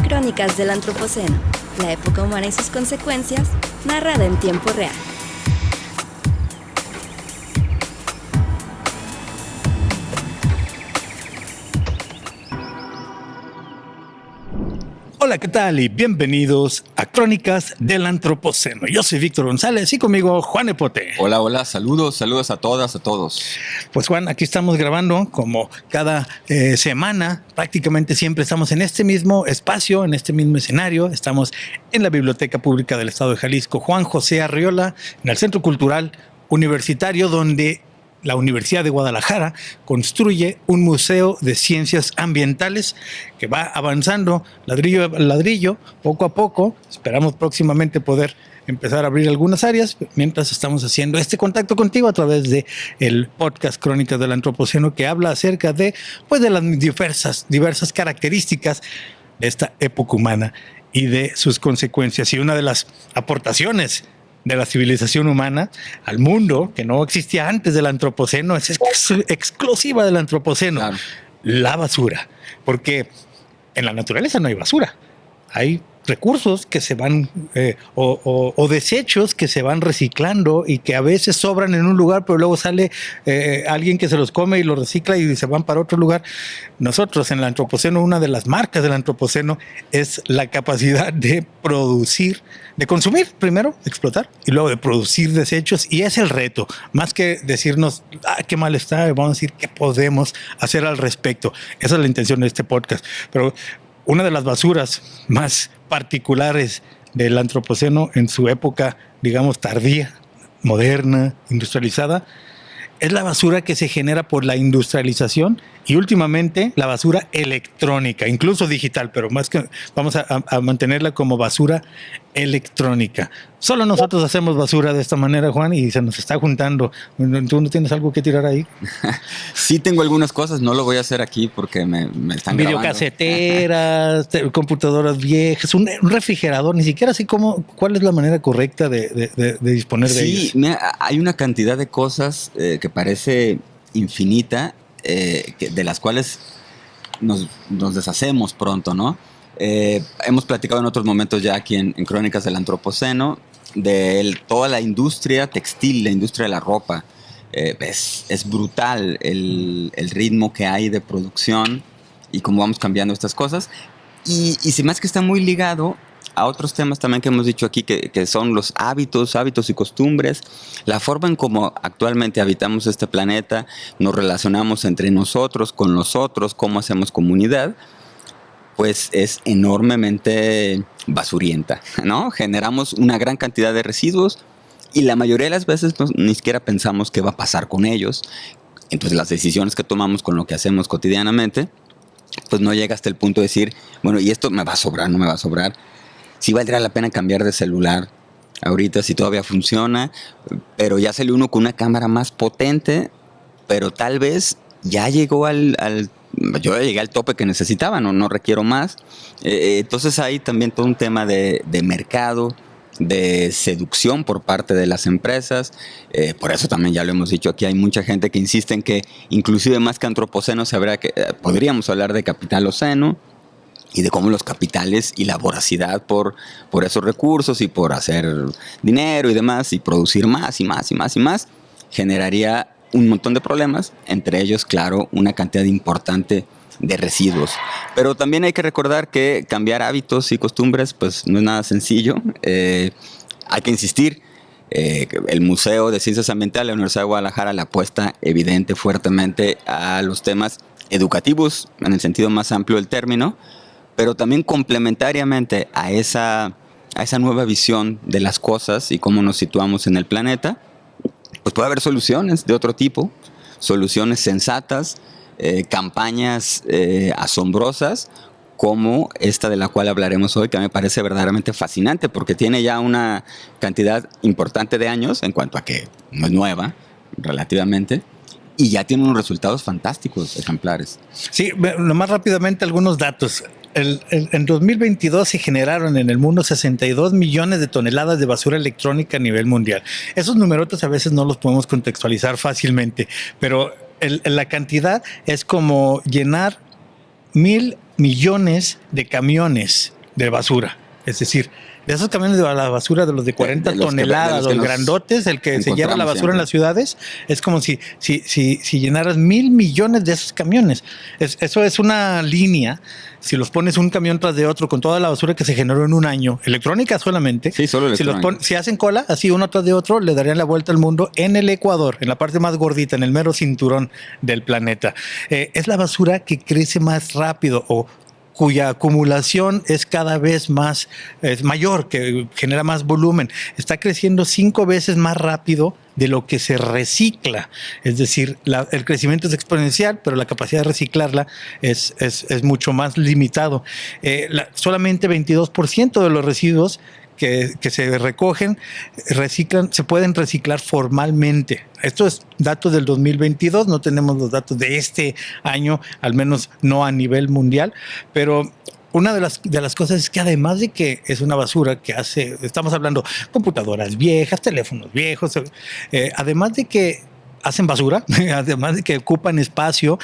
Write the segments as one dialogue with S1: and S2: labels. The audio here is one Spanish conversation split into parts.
S1: Crónicas del Antropoceno, la época humana y sus consecuencias, narrada en tiempo real.
S2: Hola, ¿qué tal? Y bienvenidos a Crónicas del Antropoceno. Yo soy Víctor González y conmigo Juan Epote.
S3: Hola, saludos a todas, a todos.
S2: Pues Juan, aquí estamos grabando como cada semana, prácticamente siempre estamos en este mismo espacio, en este mismo escenario. Estamos en la Biblioteca Pública del Estado de Jalisco, Juan José Arriola, en el Centro Cultural Universitario, donde la Universidad de Guadalajara construye un museo de ciencias ambientales que va avanzando ladrillo a ladrillo, poco a poco. Esperamos próximamente poder empezar a abrir algunas áreas mientras estamos haciendo este contacto contigo a través de el podcast Crónicas del Antropoceno, que habla acerca de, pues, de las diversas características de esta época humana y de sus consecuencias. Y una de las aportaciones de la civilización humana al mundo, que no existía antes del Antropoceno, es exclusiva del Antropoceno, claro. La basura. Porque en la naturaleza no hay basura, hay recursos que se van o desechos que se van reciclando y que a veces sobran en un lugar, pero luego sale alguien que se los come y los recicla y se van para otro lugar. Nosotros en el Antropoceno, una de las marcas del Antropoceno es la capacidad de producir, de consumir primero, explotar, y luego de producir desechos. Y es el reto, más que decirnos qué mal está, vamos a decir qué podemos hacer al respecto. Esa es la intención de este podcast. Pero una de las basuras más particulares del Antropoceno en su época, digamos, tardía, moderna, industrializada, es la basura que se genera por la industrialización y últimamente la basura electrónica, incluso digital, pero más que vamos a mantenerla como basura electrónica. Solo nosotros hacemos basura de esta manera, Juan, y se nos está juntando. ¿Tú no tienes algo que tirar ahí?
S3: Sí, tengo algunas cosas, no lo voy a hacer aquí porque me están grabando.
S2: Videocaseteras, computadoras viejas, un refrigerador, ni siquiera así como, ¿cuál es la manera correcta de disponer de ellos?
S3: Sí, hay una cantidad de cosas que parece infinita, de las cuales nos deshacemos pronto, ¿no? Hemos platicado en otros momentos ya aquí en Crónicas del Antropoceno de toda la industria textil, la industria de la ropa. Es brutal el ritmo que hay de producción y cómo vamos cambiando estas cosas. Y se me hace que está muy ligado a otros temas también que hemos dicho aquí, que son los hábitos y costumbres, la forma en cómo actualmente habitamos este planeta, nos relacionamos entre nosotros, con los otros, cómo hacemos comunidad, pues es enormemente basurienta, ¿no? Generamos una gran cantidad de residuos y la mayoría de las veces ni siquiera pensamos qué va a pasar con ellos. Entonces las decisiones que tomamos con lo que hacemos cotidianamente, pues no llega hasta el punto de decir, bueno, ¿y esto me va a sobrar, no me va a sobrar? Sí valdría la pena cambiar de celular ahorita si todavía funciona, pero ya salió uno con una cámara más potente, pero tal vez ya llegó yo ya llegué al tope que necesitaba, no requiero más. Entonces hay también todo un tema de mercado, de seducción por parte de las empresas. Por eso también ya lo hemos dicho aquí, hay mucha gente que insiste en que inclusive más que antropoceno podríamos hablar de capitaloceno, y de cómo los capitales y la voracidad por esos recursos y por hacer dinero y demás y producir más y más y más y más generaría un montón de problemas, entre ellos, claro, una cantidad importante de residuos. Pero también hay que recordar que cambiar hábitos y costumbres pues no es nada sencillo. Hay que insistir. El Museo de Ciencias Ambientales de la Universidad de Guadalajara le apuesta evidente fuertemente a los temas educativos en el sentido más amplio del término, pero también complementariamente a esa nueva visión de las cosas y cómo nos situamos en el planeta, pues puede haber soluciones de otro tipo, soluciones sensatas, campañas asombrosas, como esta de la cual hablaremos hoy, que me parece verdaderamente fascinante, porque tiene ya una cantidad importante de años, en cuanto a que no es nueva, relativamente, y ya tiene unos resultados fantásticos, ejemplares.
S2: Sí, nomás rápidamente algunos datos. En 2022 se generaron en el mundo 62 millones de toneladas de basura electrónica a nivel mundial. Esos numerotes a veces no los podemos contextualizar fácilmente, pero la cantidad es como llenar 1,000 millones de camiones de basura. Es decir, de esos camiones de la basura, de los de 40 toneladas, los grandotes, el que se lleva la basura siempre en las ciudades, es como si llenaras 1,000 millones de esos camiones. Eso es una línea. Si los pones un camión tras de otro con toda la basura que se generó en un año, electrónica solamente,
S3: sí, solo electrónica.
S2: Si hacen cola, así uno tras de otro, le darían la vuelta al mundo en el Ecuador, en la parte más gordita, en el mero cinturón del planeta. Es la basura que crece más rápido o cuya acumulación es cada vez más mayor, que genera más volumen. Está creciendo 5 veces más rápido de lo que se recicla. Es decir, el crecimiento es exponencial, pero la capacidad de reciclarla es mucho más limitado. Solamente 22% de los residuos que se recogen, se pueden reciclar formalmente. Esto es datos del 2022, no tenemos los datos de este año, al menos no a nivel mundial, pero una de las cosas es que además de que es una basura que estamos hablando computadoras viejas, teléfonos viejos, además de que hacen basura, además de que ocupan espacio,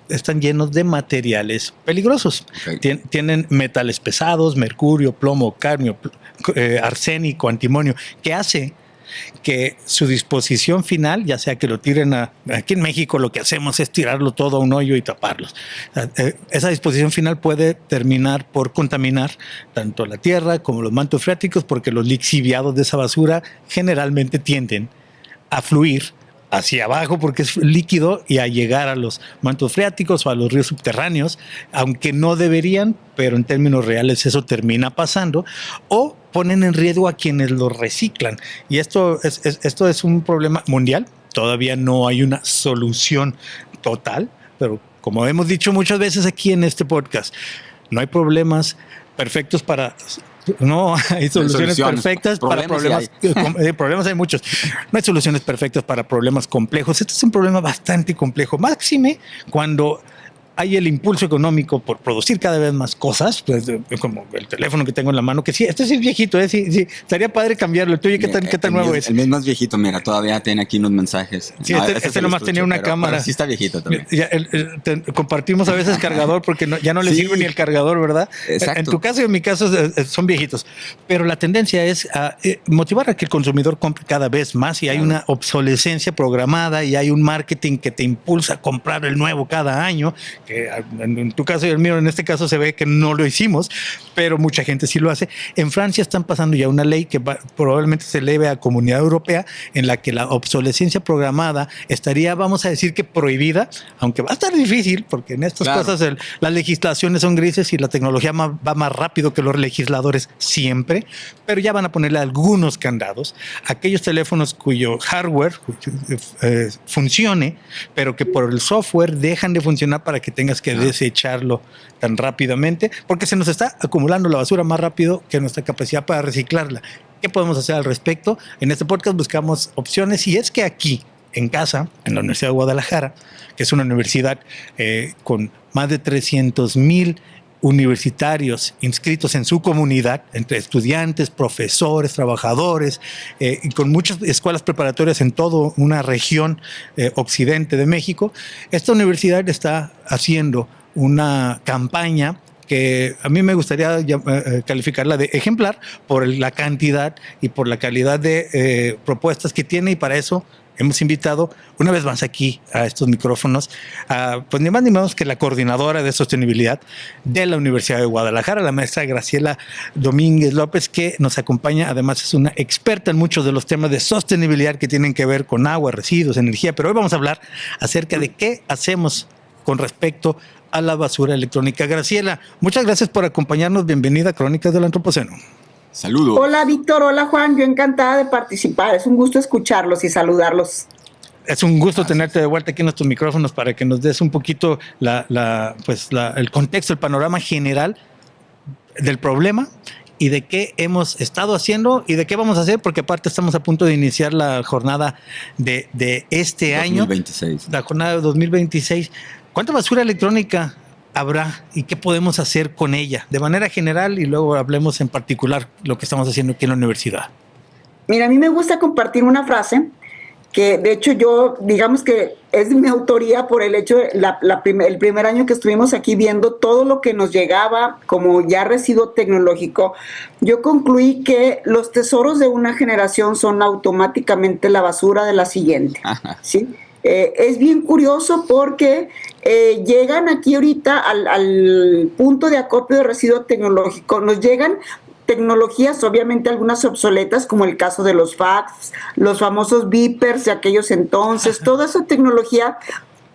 S2: están llenos de materiales peligrosos. Okay. Tienen metales pesados, mercurio, plomo, cadmio, arsénico, antimonio, que hace que su disposición final, ya sea que lo tiren aquí en México, lo que hacemos es tirarlo todo a un hoyo y taparlos. Esa disposición final puede terminar por contaminar tanto la tierra como los mantos freáticos, porque los lixiviados de esa basura generalmente tienden a fluir hacia abajo porque es líquido y a llegar a los mantos freáticos o a los ríos subterráneos, aunque no deberían, pero en términos reales eso termina pasando, o ponen en riesgo a quienes lo reciclan. Y esto es un problema mundial. Todavía no hay una solución total, pero como hemos dicho muchas veces aquí en este podcast, no hay problemas perfectos no hay soluciones perfectas para problemas. Problemas hay muchos. No hay soluciones perfectas para problemas complejos. Este es un problema bastante complejo. Máxime cuando hay el impulso económico por producir cada vez más cosas, pues, como el teléfono que tengo en la mano, que sí, este sí es viejito, sí, estaría padre cambiarlo. ¿El tuyo qué tan nuevo es?
S3: El mío es más viejito, mira, todavía tiene aquí unos mensajes.
S2: Sí, este nomás tenía una cámara.
S3: Pero sí está viejito también.
S2: Compartimos a veces cargador porque ya no le sirve ni el cargador, ¿verdad?
S3: Exacto.
S2: En tu caso y en mi caso son viejitos. Pero la tendencia es a motivar a que el consumidor compre cada vez más y hay una obsolescencia programada y hay un marketing que te impulsa a comprar el nuevo cada año, que en tu caso y el mío en este caso se ve que no lo hicimos, pero mucha gente sí lo hace. En Francia están pasando ya una ley que probablemente se eleve a Comunidad Europea, en la que la obsolescencia programada estaría, vamos a decir que prohibida, aunque va a estar difícil porque en estas cosas las legislaciones son grises y la tecnología va más rápido que los legisladores siempre, pero ya van a ponerle algunos candados. Aquellos teléfonos cuyo hardware funcione, pero que por el software dejan de funcionar para que tengas que desecharlo tan rápidamente, porque se nos está acumulando la basura más rápido que nuestra capacidad para reciclarla. ¿Qué podemos hacer al respecto? En este podcast buscamos opciones y es que aquí, en casa, en la Universidad de Guadalajara, que es una universidad con más de 300,000 universitarios inscritos en su comunidad, entre estudiantes, profesores, trabajadores, y con muchas escuelas preparatorias en toda una región occidente de México, esta universidad está haciendo una campaña que a mí me gustaría calificarla de ejemplar por la cantidad y por la calidad de propuestas que tiene, y para eso hemos invitado una vez más aquí a estos micrófonos pues ni más ni menos que la coordinadora de sostenibilidad de la Universidad de Guadalajara, la maestra Graciela Domínguez López, que nos acompaña. Además es una experta en muchos de los temas de sostenibilidad que tienen que ver con agua, residuos, energía, pero hoy vamos a hablar acerca de qué hacemos con respecto a la basura electrónica. Graciela, muchas gracias por acompañarnos. Bienvenida a Crónicas del Antropoceno.
S3: Saludos.
S4: Hola, Víctor. Hola, Juan. Yo encantada de participar. Es un gusto escucharlos y saludarlos.
S2: Es un gusto tenerte de vuelta aquí en nuestros micrófonos para que nos des un poquito el contexto, el panorama general del problema y de qué hemos estado haciendo y de qué vamos a hacer, porque aparte estamos a punto de iniciar la jornada de este
S3: 2026.
S2: año. La jornada de 2026. ¿Cuánta basura electrónica habrá y qué podemos hacer con ella de manera general y luego hablemos en particular lo que estamos haciendo aquí en la universidad?
S4: Mira, a mí me gusta compartir una frase que de hecho yo, digamos que es de mi autoría por el hecho de el primer año que estuvimos aquí viendo todo lo que nos llegaba como ya residuo tecnológico, yo concluí que los tesoros de una generación son automáticamente la basura de la siguiente, ¿sí? Es bien curioso porque llegan aquí ahorita al punto de acopio de residuo tecnológico, nos llegan tecnologías, obviamente algunas obsoletas, como el caso de los fax, los famosos beepers de aquellos entonces, toda esa tecnología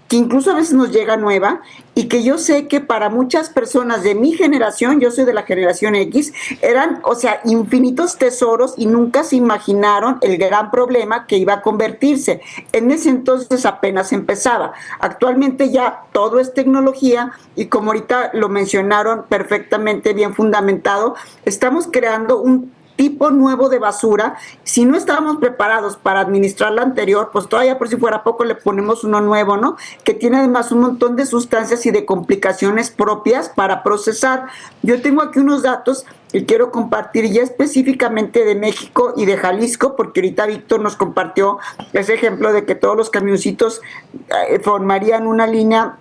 S4: que incluso a veces nos llega nueva y que yo sé que para muchas personas de mi generación, yo soy de la generación X, eran, o sea, infinitos tesoros y nunca se imaginaron el gran problema que iba a convertirse. En ese entonces apenas empezaba. Actualmente ya todo es tecnología y como ahorita lo mencionaron perfectamente bien fundamentado, estamos creando un tipo nuevo de basura. Si no estábamos preparados para administrar la anterior, pues todavía por si fuera poco le ponemos uno nuevo, ¿no? Que tiene además un montón de sustancias y de complicaciones propias para procesar. Yo tengo aquí unos datos que quiero compartir ya específicamente de México y de Jalisco, porque ahorita Víctor nos compartió ese ejemplo de que todos los camioncitos formarían una línea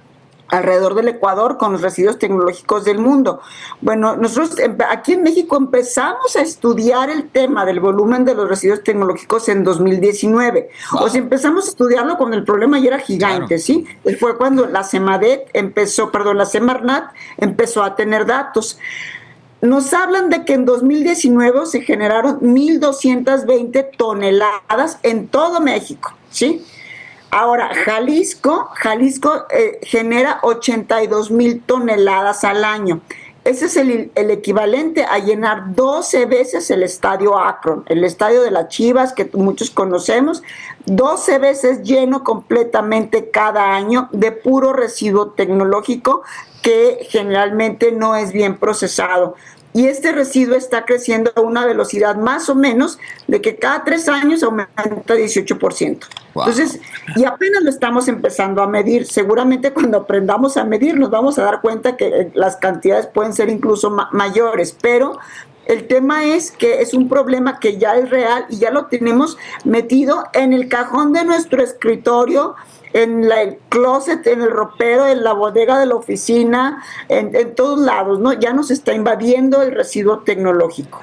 S4: alrededor del Ecuador con los residuos tecnológicos del mundo. Bueno, nosotros aquí en México empezamos a estudiar el tema del volumen de los residuos tecnológicos en 2019. Wow. O sea, empezamos a estudiarlo cuando el problema ya era gigante, claro. ¿Sí? Fue cuando la Semarnat empezó a tener datos. Nos hablan de que en 2019 se generaron 1,220 toneladas en todo México, ¿sí? Ahora, Jalisco genera 82,000 toneladas al año. Ese es el equivalente a llenar 12 veces el estadio Akron, el estadio de las Chivas que muchos conocemos, 12 veces lleno completamente cada año de puro residuo tecnológico que generalmente no es bien procesado. Y este residuo está creciendo a una velocidad más o menos de que cada 3 años aumenta 18%. Wow. Entonces, y apenas lo estamos empezando a medir. Seguramente cuando aprendamos a medir nos vamos a dar cuenta que las cantidades pueden ser incluso mayores, pero el tema es que es un problema que ya es real y ya lo tenemos metido en el cajón de nuestro escritorio, en el closet, en el ropero, en la bodega de la oficina, en todos lados, ¿no? Ya nos está invadiendo el residuo tecnológico.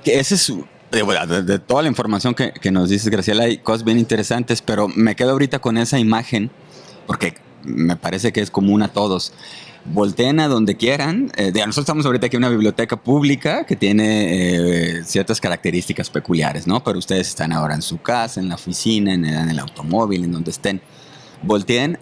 S3: Ese es de toda la información que nos dices, Graciela, hay cosas bien interesantes, pero me quedo ahorita con esa imagen, porque me parece que es común a todos. Volteen a donde quieran. Nosotros estamos ahorita aquí en una biblioteca pública que tiene ciertas características peculiares, ¿no? Pero ustedes están ahora en su casa, en la oficina, en el automóvil, en donde estén. Volteen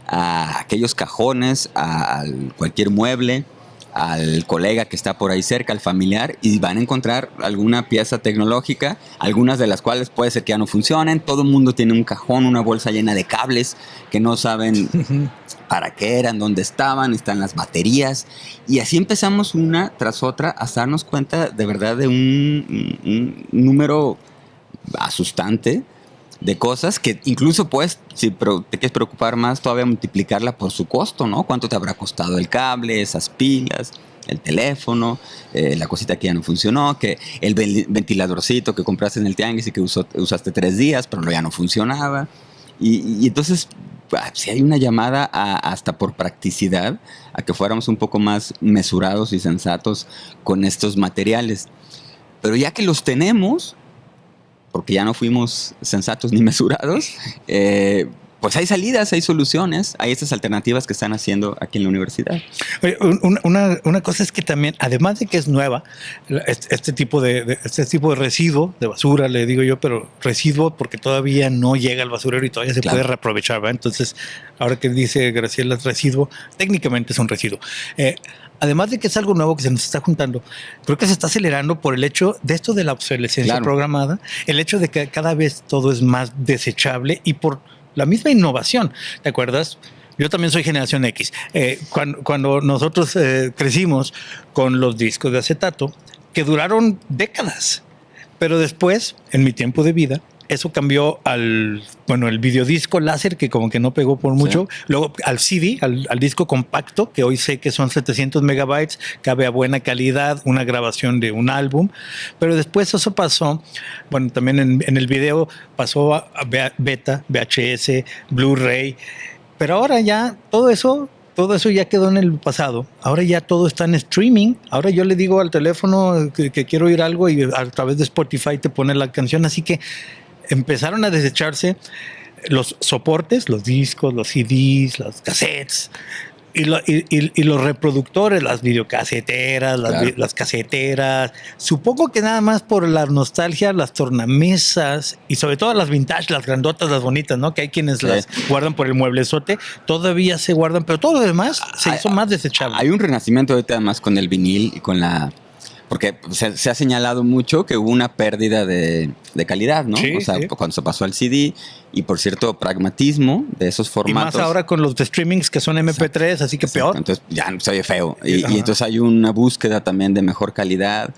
S3: a aquellos cajones, a cualquier mueble, al colega que está por ahí cerca, al familiar, y van a encontrar alguna pieza tecnológica, algunas de las cuales puede ser que ya no funcionen. Todo el mundo tiene un cajón, una bolsa llena de cables que no saben para qué eran, dónde estaban, están las baterías. Y así empezamos una tras otra a darnos cuenta de verdad de un número asustante de cosas que incluso puedes, si te quieres preocupar más, todavía multiplicarla por su costo, ¿no? ¿Cuánto te habrá costado el cable, esas pilas, el teléfono, la cosita que ya no funcionó, que el ventiladorcito que compraste en el tianguis y que usaste 3 días, pero ya no funcionaba? Y entonces, si hay una llamada hasta por practicidad, a que fuéramos un poco más mesurados y sensatos con estos materiales. Pero ya que los tenemos, porque ya no fuimos sensatos ni mesurados, pues hay salidas, hay soluciones, hay estas alternativas que están haciendo aquí en la universidad.
S2: Oye, una cosa es que también, además de que es nueva, este tipo de residuo, de basura, le digo yo, pero residuo porque todavía no llega al basurero y todavía se puede reaprovechar, ¿verdad? Entonces, ahora que dice Graciela, residuo, técnicamente es un residuo. Además de que es algo nuevo que se nos está juntando, creo que se está acelerando por el hecho de esto de la obsolescencia programada, el hecho de que cada vez todo es más desechable y por la misma innovación. ¿Te acuerdas? Yo también soy generación X. Cuando nosotros crecimos con los discos de acetato, que duraron décadas, pero después, en mi tiempo de vida, eso cambió el videodisco láser, que como que no pegó por mucho. Sí. Luego al CD, al disco compacto, que hoy sé que son 700 megabytes, cabe a buena calidad, una grabación de un álbum. Pero después eso pasó, bueno, también en el video pasó a beta, VHS, Blu-ray. Pero ahora ya todo eso ya quedó en el pasado. Ahora ya todo está en streaming. Ahora yo le digo al teléfono que quiero oír algo y a través de Spotify te pone la canción. Así que empezaron a desecharse los soportes, los discos, los CDs, los cassettes y los reproductores, las videocaseteras, las caseteras. Supongo que nada más por la nostalgia, las tornamesas y sobre todo las vintage, las grandotas, las bonitas, ¿no? Que hay quienes las guardan por el mueblezote, todavía se guardan, pero todo lo demás se hizo más desechable.
S3: Hay un renacimiento ahorita además con el vinil y con la... Porque se ha señalado mucho que hubo una pérdida de calidad, ¿no?
S2: Sí,
S3: cuando se pasó al CD y por cierto pragmatismo de esos formatos.
S2: Y más ahora con los de streamings que son MP3, así que peor.
S3: Entonces ya se oye feo. Y entonces hay una búsqueda también de mejor calidad.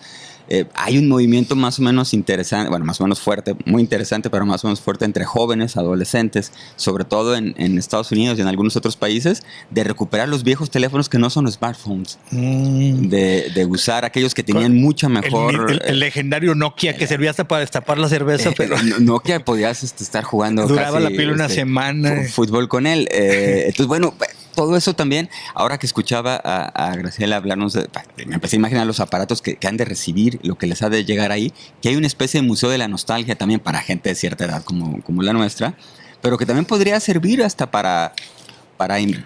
S3: Hay un movimiento más o menos interesante, bueno, más o menos fuerte, muy interesante, pero más o menos fuerte entre jóvenes, adolescentes, sobre todo en Estados Unidos y en algunos otros países, de recuperar los viejos teléfonos que no son smartphones, de usar aquellos que tenían mucha mejor...
S2: El legendario Nokia que servía hasta para destapar la cerveza. Pero
S3: Nokia podías estar jugando
S2: duraba
S3: casi,
S2: la pila una semana.
S3: Fútbol con él. Entonces, bueno... Todo eso también, ahora que escuchaba a Graciela hablarnos, me empecé a imaginar los aparatos que han de recibir, lo que les ha de llegar ahí, que hay una especie de museo de la nostalgia también para gente de cierta edad como la nuestra, pero que también podría servir hasta para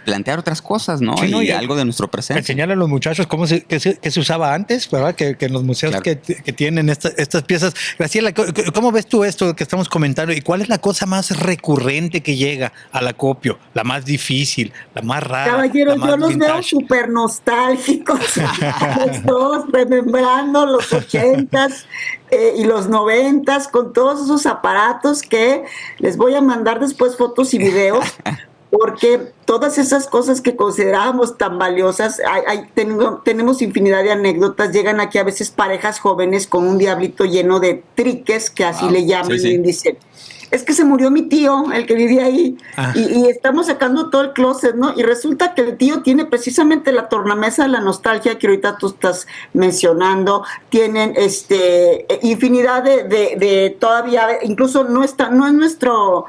S3: plantear otras cosas, ¿no?
S2: Sí,
S3: y algo de nuestro presente.
S2: Enseñarle a los muchachos qué se usaba antes, ¿verdad? Que en los museos claro. que tienen estas piezas. Graciela, ¿cómo ves tú esto que estamos comentando? ¿Y cuál es la cosa más recurrente que llega al acopio? La más difícil, la más rara.
S4: Caballero, yo los veo súper nostálgicos. Los dos, remembrando los 80s y los 90s con todos esos aparatos que les voy a mandar después fotos y videos. Porque todas esas cosas que considerábamos tan valiosas, tenemos infinidad de anécdotas. Llegan aquí a veces parejas jóvenes con un diablito lleno de triques, que así le llaman, y dicen, es que se murió mi tío, el que vivía ahí, y estamos sacando todo el closet, ¿no? Y resulta que el tío tiene precisamente la tornamesa de la nostalgia que ahorita tú estás mencionando, tienen infinidad de todavía, incluso no es nuestro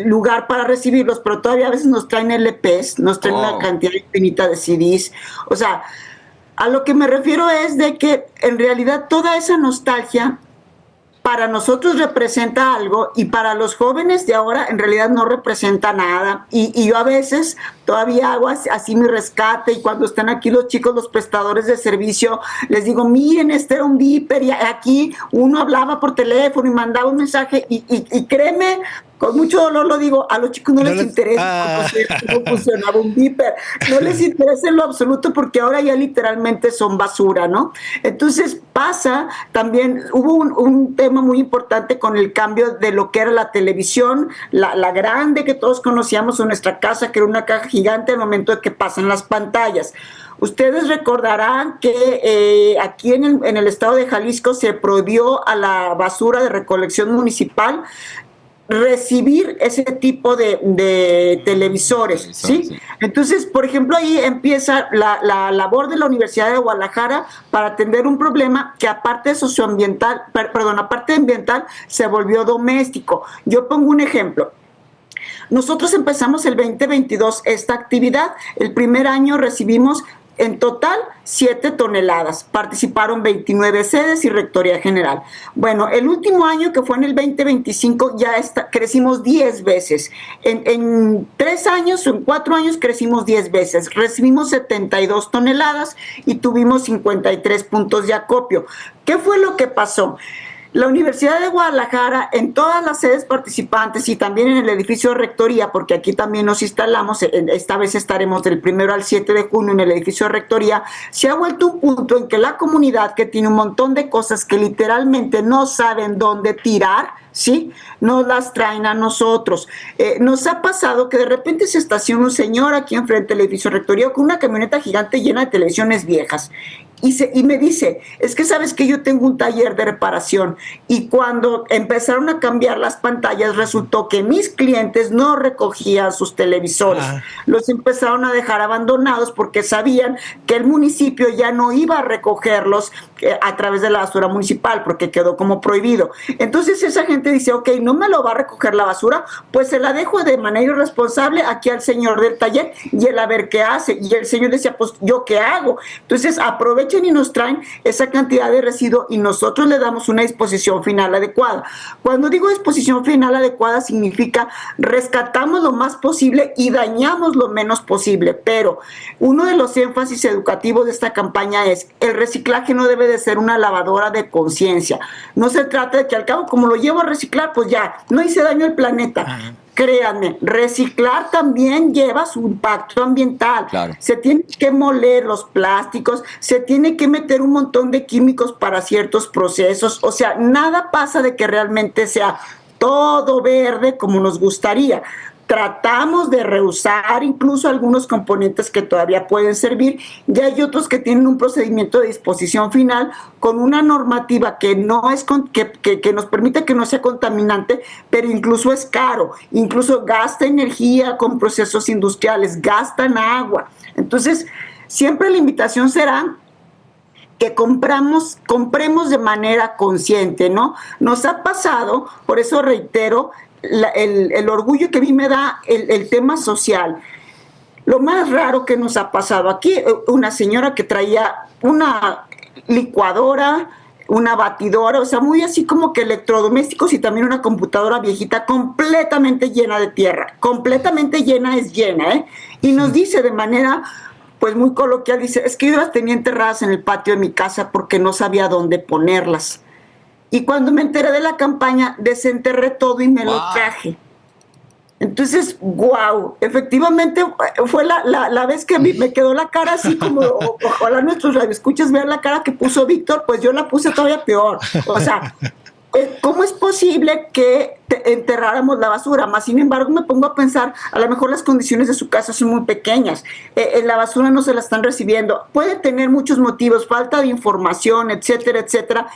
S4: lugar para recibirlos, pero todavía a veces nos traen LPs, nos traen una cantidad infinita de CDs. O sea, a lo que me refiero es de que en realidad toda esa nostalgia para nosotros representa algo y para los jóvenes de ahora en realidad no representa nada. Y yo a veces todavía hago así mi rescate, y cuando están aquí los chicos, los prestadores de servicio, les digo, miren, este era un beeper, y aquí uno hablaba por teléfono y mandaba un mensaje, y créeme, con mucho dolor lo digo, a los chicos no les interesa cómo funcionaba un beeper, no les interesa en lo absoluto, porque ahora ya literalmente son basura, ¿no? Entonces pasa también, hubo un tema muy importante con el cambio de lo que era la televisión, la grande que todos conocíamos en nuestra casa, que era una caja gigante al momento de que pasan las pantallas. Ustedes recordarán que aquí en el estado de Jalisco se prohibió a la basura de recolección municipal recibir ese tipo de televisores, ¿sí? Entonces, por ejemplo, ahí empieza la labor de la Universidad de Guadalajara para atender un problema que aparte de ambiental, se volvió doméstico. Yo pongo un ejemplo. Nosotros empezamos el 2022 esta actividad. El primer año recibimos en total 7 toneladas. Participaron 29 sedes y Rectoría General. Bueno, el último año, que fue en el 2025, ya crecimos 10 veces. En 3 años o en 4 años crecimos 10 veces. Recibimos 72 toneladas y tuvimos 53 puntos de acopio. ¿Qué fue lo que pasó? La Universidad de Guadalajara, en todas las sedes participantes y también en el edificio de Rectoría, porque aquí también nos instalamos, esta vez estaremos del 1 al 7 de junio en el edificio de Rectoría, se ha vuelto un punto en que la comunidad, que tiene un montón de cosas que literalmente no saben dónde tirar, ¿sí? Nos las traen a nosotros. Nos ha pasado que de repente se estaciona un señor aquí enfrente del edificio rectoría con una camioneta gigante llena de televisiones viejas. Y me dice, es que sabes que yo tengo un taller de reparación y cuando empezaron a cambiar las pantallas resultó que mis clientes no recogían sus televisores, los empezaron a dejar abandonados porque sabían que el municipio ya no iba a recogerlos a través de la basura municipal porque quedó como prohibido. Entonces esa gente dice, ok, no me lo va a recoger la basura, pues se la dejo de manera irresponsable aquí al señor del taller y él a ver qué hace. Y el señor decía, pues yo qué hago. Entonces aprovechan y nos traen esa cantidad de residuo y nosotros le damos una disposición final adecuada. Cuando digo disposición final adecuada significa rescatamos lo más posible y dañamos lo menos posible, pero uno de los énfasis educativos de esta campaña es el reciclaje no debe de ser una lavadora de conciencia. No se trata de que al cabo como lo llevo a reciclar, pues ya, no hice daño al planeta. Créanme, reciclar también lleva su impacto ambiental.
S3: Claro.
S4: Se tiene que moler los plásticos, se tiene que meter un montón de químicos para ciertos procesos. O sea, nada pasa de que realmente sea todo verde como nos gustaría. Tratamos de reusar incluso algunos componentes que todavía pueden servir y hay otros que tienen un procedimiento de disposición final con una normativa que no es que nos permite que no sea contaminante, pero incluso es caro, incluso gasta energía con procesos industriales, gastan agua. Entonces, siempre la invitación será que compremos de manera consciente, ¿no? Nos ha pasado, por eso reitero, el orgullo que a mí me da el tema social. Lo más raro que nos ha pasado aquí, una señora que traía una licuadora, una batidora, o sea, muy así como que electrodomésticos y también una computadora viejita completamente llena de tierra, completamente llena es llena, ¿eh? Y nos dice de manera pues muy coloquial, dice, es que yo las tenía enterradas en el patio de mi casa porque no sabía dónde ponerlas. Y cuando me enteré de la campaña, desenterré todo y me lo traje. Entonces, wow, efectivamente fue la vez que a mí me quedó la cara así como, ojalá nuestros radioescuchas vean la cara que puso Víctor, pues yo la puse todavía peor. O sea, ¿cómo es posible que enterráramos la basura? Más sin embargo, me pongo a pensar, a lo mejor las condiciones de su casa son muy pequeñas, la basura no se la están recibiendo, puede tener muchos motivos, falta de información, etcétera, etcétera,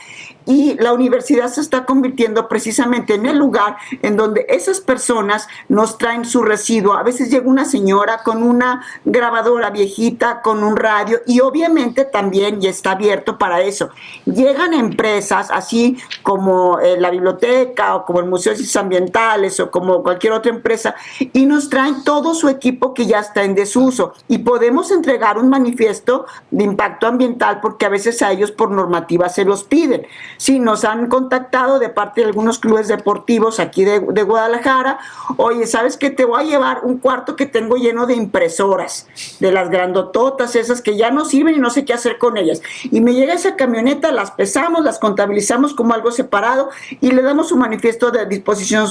S4: y la universidad se está convirtiendo precisamente en el lugar en donde esas personas nos traen su residuo. A veces llega una señora con una grabadora viejita, con un radio, y obviamente también ya está abierto para eso. Llegan empresas así como la biblioteca o como el Museo de Ciencias Ambientales o como cualquier otra empresa y nos traen todo su equipo que ya está en desuso y podemos entregar un manifiesto de impacto ambiental porque a veces a ellos por normativa se los piden. Sí, nos han contactado de parte de algunos clubes deportivos aquí de Guadalajara. Oye, ¿sabes qué? Te voy a llevar un cuarto que tengo lleno de impresoras, de las grandototas esas que ya no sirven y no sé qué hacer con ellas. Y me llega esa camioneta, las pesamos, las contabilizamos como algo separado y le damos un manifiesto de disposición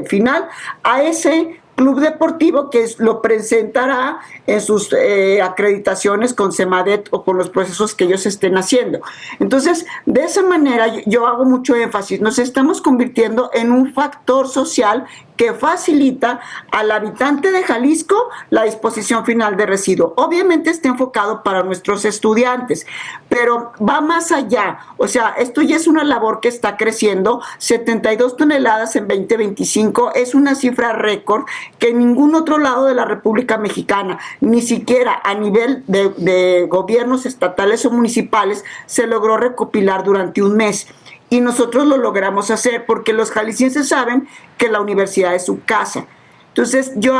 S4: final a ese club deportivo que lo presentará en sus acreditaciones con CEMADET o con los procesos que ellos estén haciendo. Entonces, de esa manera yo hago mucho énfasis, nos estamos convirtiendo en un factor social que facilita al habitante de Jalisco la disposición final de residuo. Obviamente está enfocado para nuestros estudiantes, pero va más allá. O sea, esto ya es una labor que está creciendo. 72 toneladas en 2025 es una cifra récord que en ningún otro lado de la República Mexicana, ni siquiera a nivel de gobiernos estatales o municipales, se logró recopilar durante un mes. Y nosotros lo logramos hacer porque los jaliscienses saben que la universidad es su casa. Entonces yo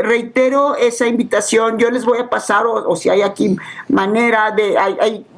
S4: reitero esa invitación, yo les voy a pasar, o si hay aquí manera de,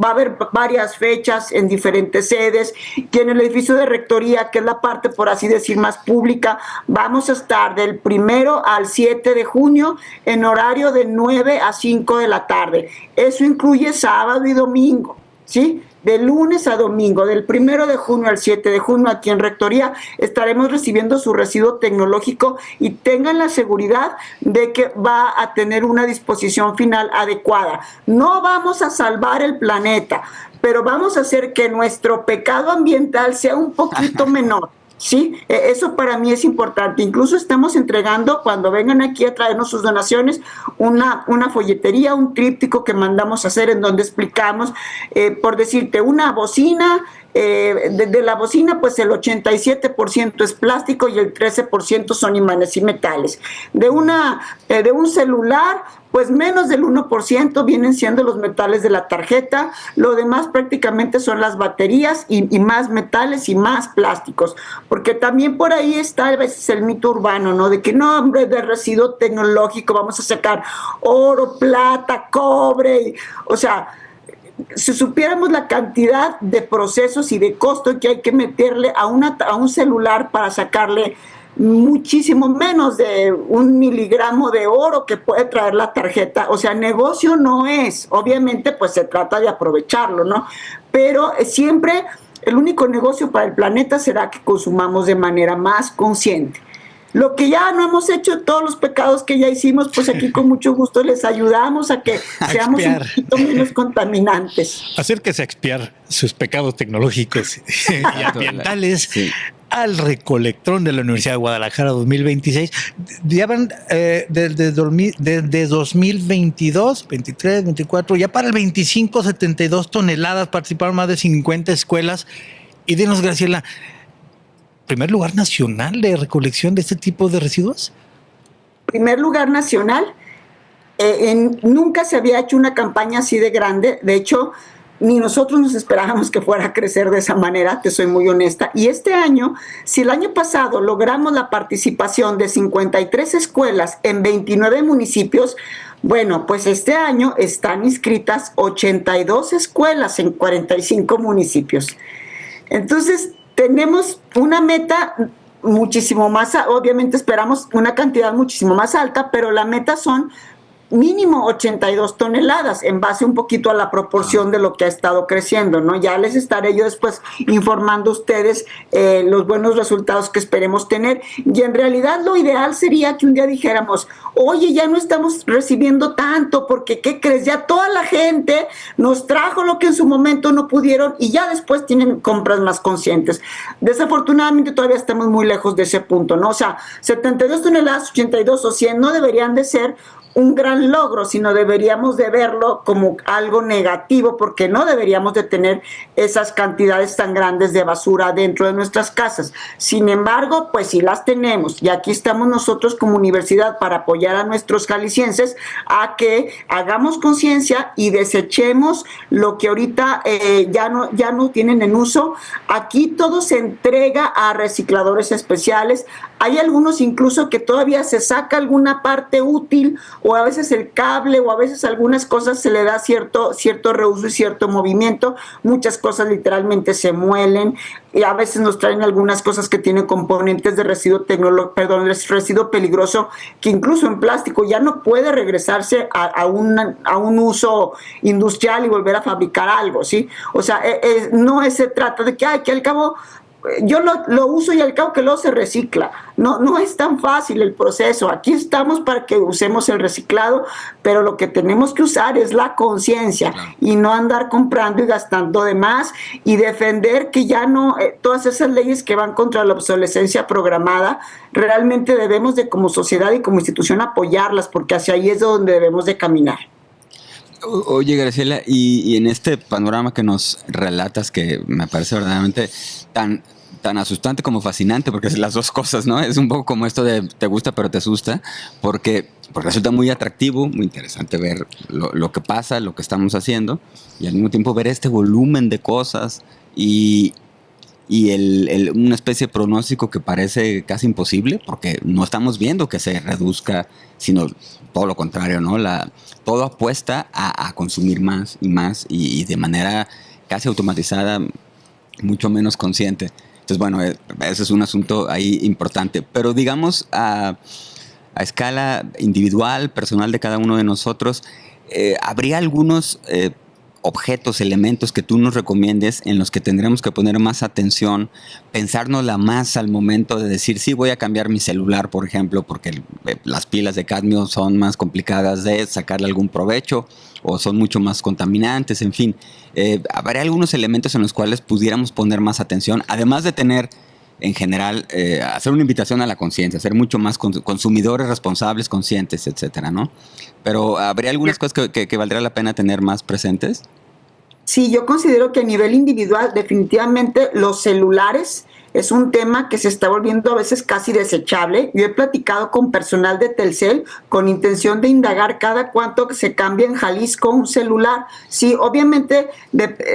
S4: va a haber varias fechas en diferentes sedes, y en el edificio de rectoría, que es la parte por así decir más pública, vamos a estar del 1 al 7 de junio en horario de 9 a 5 de la tarde. Eso incluye sábado y domingo, ¿sí? De lunes a domingo, del 1 de junio al 7 de junio, aquí en Rectoría, estaremos recibiendo su residuo tecnológico y tengan la seguridad de que va a tener una disposición final adecuada. No vamos a salvar el planeta, pero vamos a hacer que nuestro pecado ambiental sea un poquito menor. Sí, eso para mí es importante. Incluso estamos entregando, cuando vengan aquí a traernos sus donaciones, una folletería, un tríptico que mandamos a hacer en donde explicamos, por decirte, una bocina, de la bocina pues el 87% es plástico y el 13% son imanes y metales. De un celular, pues menos del 1% vienen siendo los metales de la tarjeta, lo demás prácticamente son las baterías y más metales y más plásticos, porque también por ahí está a veces el mito urbano, ¿no? De que no, hombre, de residuo tecnológico vamos a sacar oro, plata, cobre, o sea, si supiéramos la cantidad de procesos y de costo que hay que meterle a un celular para sacarle muchísimo menos de 1 miligramo de oro que puede traer la tarjeta, o sea, negocio no es, obviamente pues se trata de aprovecharlo, ¿no? Pero siempre el único negocio para el planeta será que consumamos de manera más consciente. Lo que ya no hemos hecho, todos los pecados que ya hicimos, pues aquí con mucho gusto les ayudamos a que seamos un poquito menos contaminantes.
S2: Acérquese a expiar sus pecados tecnológicos y ambientales. Sí. Al recolectrón de la Universidad de Guadalajara 2026. Ya van desde 2022, 23, 24, ya para el 25, 72 toneladas, participaron más de 50 escuelas. Y dinos, Graciela, ¿primer lugar nacional de recolección de este tipo de residuos?
S4: Primer lugar nacional. Nunca se había hecho una campaña así de grande. De hecho, ni nosotros nos esperábamos que fuera a crecer de esa manera, te soy muy honesta. Y este año, si el año pasado logramos la participación de 53 escuelas en 29 municipios, bueno, pues este año están inscritas 82 escuelas en 45 municipios. Entonces, tenemos una meta muchísimo más, obviamente esperamos una cantidad muchísimo más alta, pero la meta son mínimo 82 toneladas, en base un poquito a la proporción de lo que ha estado creciendo, ¿no? Ya les estaré yo después informando a ustedes los buenos resultados que esperemos tener. Y en realidad lo ideal sería que un día dijéramos, oye, ya no estamos recibiendo tanto, porque ¿qué crees? Ya toda la gente nos trajo lo que en su momento no pudieron y ya después tienen compras más conscientes. Desafortunadamente todavía estamos muy lejos de ese punto, ¿no? O sea, 72 toneladas, 82 o 100 no deberían de ser un gran logro, sino deberíamos de verlo como algo negativo, porque no deberíamos de tener esas cantidades tan grandes de basura dentro de nuestras casas. Sin embargo, pues sí las tenemos, y aquí estamos nosotros como universidad para apoyar a nuestros jaliscienses a que hagamos conciencia y desechemos lo que ahorita ya no tienen en uso. Aquí todo se entrega a recicladores especiales. Hay algunos incluso que todavía se saca alguna parte útil, o a veces el cable, o a veces algunas cosas se le da cierto reuso y cierto movimiento. Muchas cosas literalmente se muelen, y a veces nos traen algunas cosas que tienen componentes de residuo peligroso, que incluso en plástico ya no puede regresarse a un uso industrial y volver a fabricar algo, ¿sí? O sea, no se trata de que al cabo yo lo uso y al cabo que luego se recicla. No es tan fácil el proceso. Aquí estamos para que usemos el reciclado, pero lo que tenemos que usar es la conciencia, claro, y no andar comprando y gastando de más, y defender que ya no, todas esas leyes que van contra la obsolescencia programada, realmente debemos de, como sociedad y como institución, apoyarlas, porque hacia ahí es donde debemos de caminar.
S3: Oye, Graciela, y en este panorama que nos relatas, que me parece verdaderamente tan asustante como fascinante, porque es las dos cosas, ¿no? Es un poco como esto de te gusta pero te asusta, porque resulta muy atractivo, muy interesante ver lo que pasa, lo que estamos haciendo, y al mismo tiempo ver este volumen de cosas y una especie de pronóstico que parece casi imposible, porque no estamos viendo que se reduzca, sino todo lo contrario, ¿no? Todo apuesta a consumir más y más, y de manera casi automatizada, mucho menos consciente. Entonces, bueno, ese es un asunto ahí importante. Pero digamos, a escala individual, personal de cada uno de nosotros, ¿habría algunos objetos, elementos que tú nos recomiendes en los que tendremos que poner más atención, pensárnosla más al momento de decir, sí, voy a cambiar mi celular, por ejemplo, porque las pilas de cadmio son más complicadas de sacarle algún provecho o son mucho más contaminantes, en fin? ¿Habría algunos elementos en los cuales pudiéramos poner más atención, además de tener en general, hacer una invitación a la conciencia, ser mucho más consumidores responsables, conscientes, etcétera, ¿no? Pero ¿habría algunas cosas que valdría la pena tener más presentes?
S4: Sí, yo considero que a nivel individual, definitivamente los celulares es un tema que se está volviendo a veces casi desechable. Yo he platicado con personal de Telcel con intención de indagar cada cuánto se cambia en Jalisco un celular. Sí, obviamente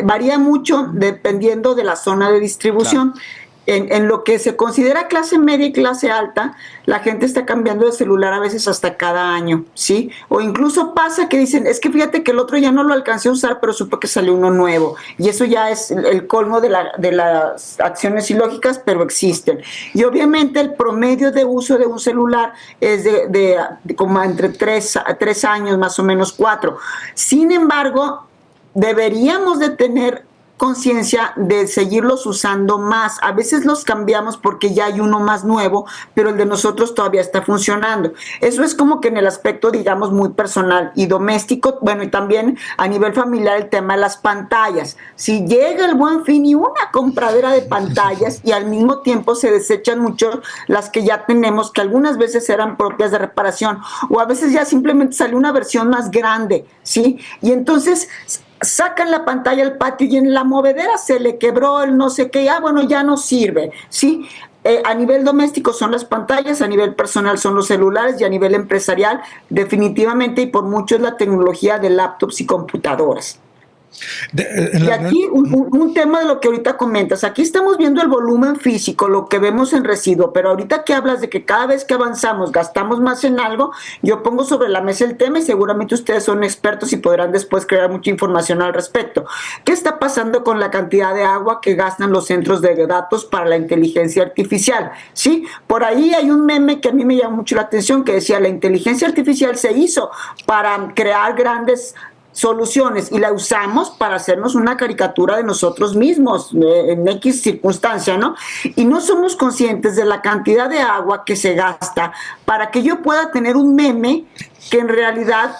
S4: varía mucho dependiendo de la zona de distribución. Claro. En lo que se considera clase media y clase alta, la gente está cambiando de celular a veces hasta cada año, ¿sí? O incluso pasa que dicen, es que fíjate que el otro ya no lo alcancé a usar, pero supe que salió uno nuevo. Y eso ya es el colmo de las acciones ilógicas, pero existen. Y obviamente el promedio de uso de un celular es de como entre 3 años, más o menos 4. Sin embargo, deberíamos de tener conciencia de seguirlos usando más. A veces los cambiamos porque ya hay uno más nuevo, pero el de nosotros todavía está funcionando. Eso es como que en el aspecto, digamos, muy personal y doméstico. Bueno, y también a nivel familiar el tema de las pantallas. Si llega el Buen Fin y una compradera de pantallas y al mismo tiempo se desechan mucho las que ya tenemos, que algunas veces eran propias de reparación, o a veces ya simplemente sale una versión más grande, ¿sí? Y entonces sacan la pantalla al patio y en la movedera se le quebró el no sé qué, bueno, ya no sirve, ¿sí? A nivel doméstico son las pantallas, a nivel personal son los celulares y a nivel empresarial definitivamente y por mucho es la tecnología de laptops y computadoras. Y aquí un tema de lo que ahorita comentas, aquí estamos viendo el volumen físico, lo que vemos en residuo, pero ahorita que hablas de que cada vez que avanzamos gastamos más en algo, yo pongo sobre la mesa el tema y seguramente ustedes son expertos y podrán después crear mucha información al respecto. ¿Qué está pasando con la cantidad de agua que gastan los centros de datos para la inteligencia artificial? ¿Sí? Por ahí hay un meme que a mí me llamó mucho la atención que decía, la inteligencia artificial se hizo para crear grandes soluciones y la usamos para hacernos una caricatura de nosotros mismos en X circunstancia, ¿no? Y no somos conscientes de la cantidad de agua que se gasta para que yo pueda tener un meme que en realidad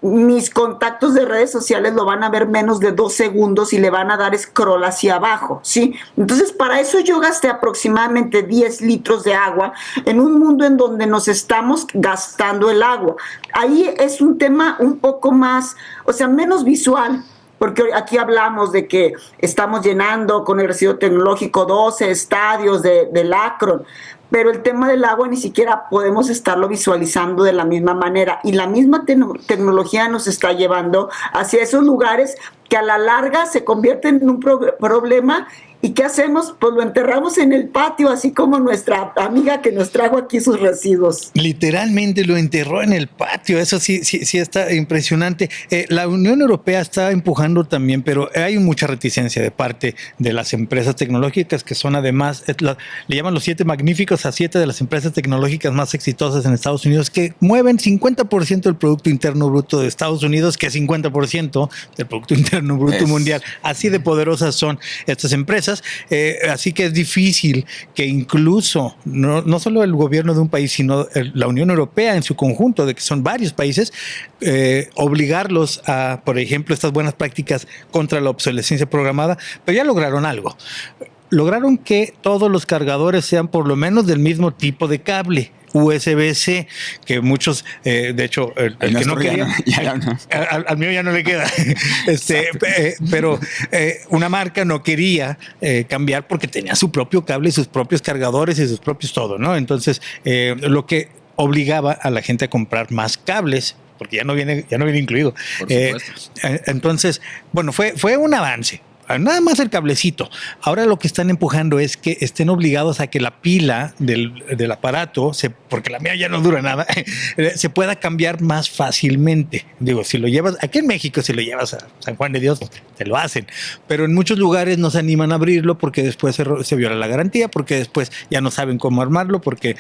S4: mis contactos de redes sociales lo van a ver menos de 2 segundos y le van a dar scroll hacia abajo, ¿sí? Entonces, para eso yo gasté aproximadamente 10 litros de agua en un mundo en donde nos estamos gastando el agua. Ahí es un tema un poco más, o sea, menos visual, porque aquí hablamos de que estamos llenando con el residuo tecnológico 12 estadios del Akron, pero el tema del agua ni siquiera podemos estarlo visualizando de la misma manera y la misma tecnología nos está llevando hacia esos lugares que a la larga se convierten en un problema. ¿Y qué hacemos? Pues lo enterramos en el patio, así como nuestra amiga que nos trajo aquí sus residuos.
S2: Literalmente lo enterró en el patio, eso sí está impresionante. La Unión Europea está empujando también, pero hay mucha reticencia de parte de las empresas tecnológicas que son además, le llaman los 7 magníficos a 7 de las empresas tecnológicas más exitosas en Estados Unidos, que mueven 50% del Producto Interno Bruto de Estados Unidos, que es 50% del Producto Interno Bruto mundial. Así de poderosas son estas empresas. Así que es difícil que incluso no solo el gobierno de un país, sino la Unión Europea en su conjunto, de que son varios países, obligarlos a, por ejemplo, estas buenas prácticas contra la obsolescencia programada, pero ya lograron algo. Lograron que todos los cargadores sean por lo menos del mismo tipo de cable. USB-C, que muchos, de hecho, el que no quería, al mío ya no le queda, pero una marca no quería cambiar porque tenía su propio cable, sus propios cargadores y sus propios todo, ¿no? Entonces, lo que obligaba a la gente a comprar más cables, porque ya no viene incluido.
S3: Por supuesto.
S2: Entonces, bueno, fue un avance. Nada más el cablecito. Ahora lo que están empujando es que estén obligados a que la pila del aparato, porque la mía ya no dura nada, se pueda cambiar más fácilmente. Digo, si lo llevas, aquí en México, si lo llevas a San Juan de Dios, te lo hacen. Pero en muchos lugares no se animan a abrirlo porque después se viola la garantía, porque después ya no saben cómo armarlo, porque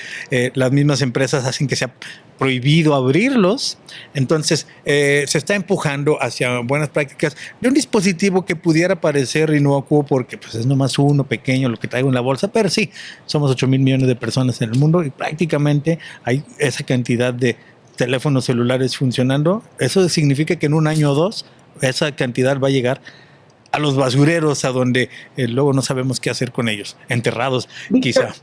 S2: las mismas empresas hacen que sea prohibido abrirlos. Entonces se está empujando hacia buenas prácticas de un dispositivo que pudiera parecer inocuo porque pues es nomás uno pequeño lo que traigo en la bolsa, pero sí, somos 8,000 millones de personas en el mundo y prácticamente hay esa cantidad de teléfonos celulares funcionando. Eso significa que en un año o dos esa cantidad va a llegar a los basureros, a donde luego no sabemos qué hacer con ellos, enterrados quizá.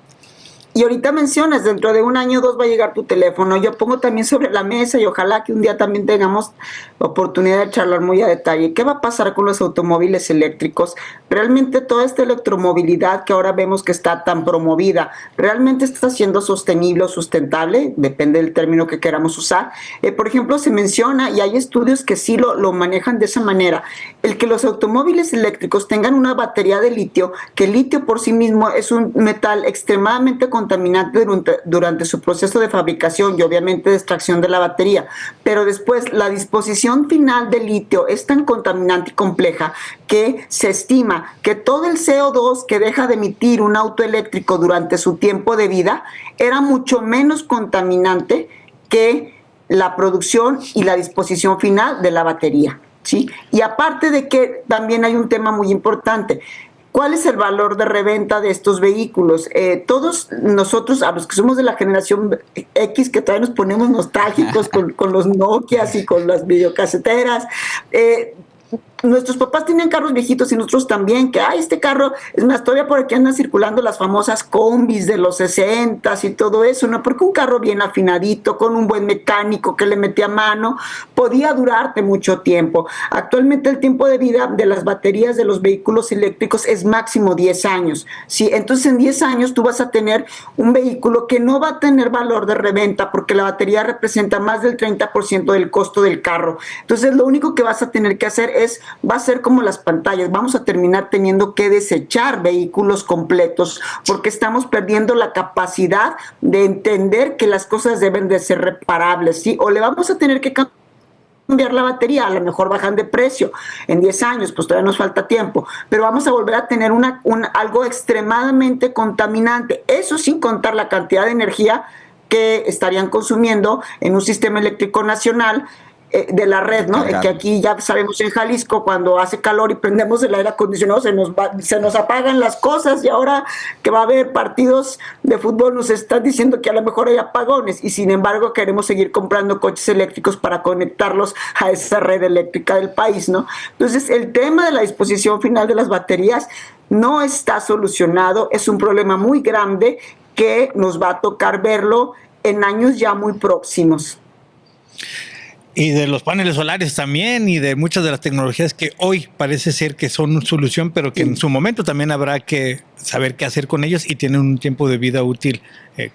S4: Y ahorita mencionas, dentro de 1 año o 2 va a llegar tu teléfono. Yo pongo también sobre la mesa y ojalá que un día también tengamos oportunidad de charlar muy a detalle. ¿Qué va a pasar con los automóviles eléctricos? Realmente toda esta electromovilidad que ahora vemos que está tan promovida, ¿realmente está siendo sostenible o sustentable? Depende del término que queramos usar. Por ejemplo, se menciona, y hay estudios que sí lo manejan de esa manera, el que los automóviles eléctricos tengan una batería de litio, que el litio por sí mismo es un metal extremadamente contaminante durante su proceso de fabricación y obviamente de extracción de la batería, pero después la disposición final del litio es tan contaminante y compleja que se estima que todo el CO2 que deja de emitir un auto eléctrico durante su tiempo de vida era mucho menos contaminante que la producción y la disposición final de la batería, ¿sí? Y aparte de que también hay un tema muy importante. ¿Cuál es el valor de reventa de estos vehículos? Todos nosotros, a los que somos de la generación X, que todavía nos ponemos nostálgicos con los Nokias y con las videocaseteras, nuestros papás tenían carros viejitos y nosotros también, que este carro, es más, todavía por aquí andan circulando las famosas combis de los 60s y todo eso, ¿no? Porque un carro bien afinadito, con un buen mecánico que le metía mano, podía durarte mucho tiempo. Actualmente el tiempo de vida de las baterías de los vehículos eléctricos es máximo 10 años, ¿sí? Entonces en 10 años tú vas a tener un vehículo que no va a tener valor de reventa porque la batería representa más del 30% del costo del carro. Entonces lo único que vas a tener que hacer va a ser como las pantallas, vamos a terminar teniendo que desechar vehículos completos porque estamos perdiendo la capacidad de entender que las cosas deben de ser reparables, ¿sí? O le vamos a tener que cambiar la batería, a lo mejor bajan de precio en 10 años, pues todavía nos falta tiempo, pero vamos a volver a tener algo extremadamente contaminante, eso sin contar la cantidad de energía que estarían consumiendo en un sistema eléctrico nacional de la red, ¿no? Que aquí ya sabemos en Jalisco cuando hace calor y prendemos el aire acondicionado se nos apagan las cosas, y ahora que va a haber partidos de fútbol nos están diciendo que a lo mejor hay apagones y sin embargo queremos seguir comprando coches eléctricos para conectarlos a esa red eléctrica del país, ¿no? Entonces el tema de la disposición final de las baterías no está solucionado, es un problema muy grande que nos va a tocar verlo en años ya muy próximos.
S2: Y de los paneles solares también, y de muchas de las tecnologías que hoy parece ser que son solución, pero que en su momento también habrá que saber qué hacer con ellos y tienen un tiempo de vida útil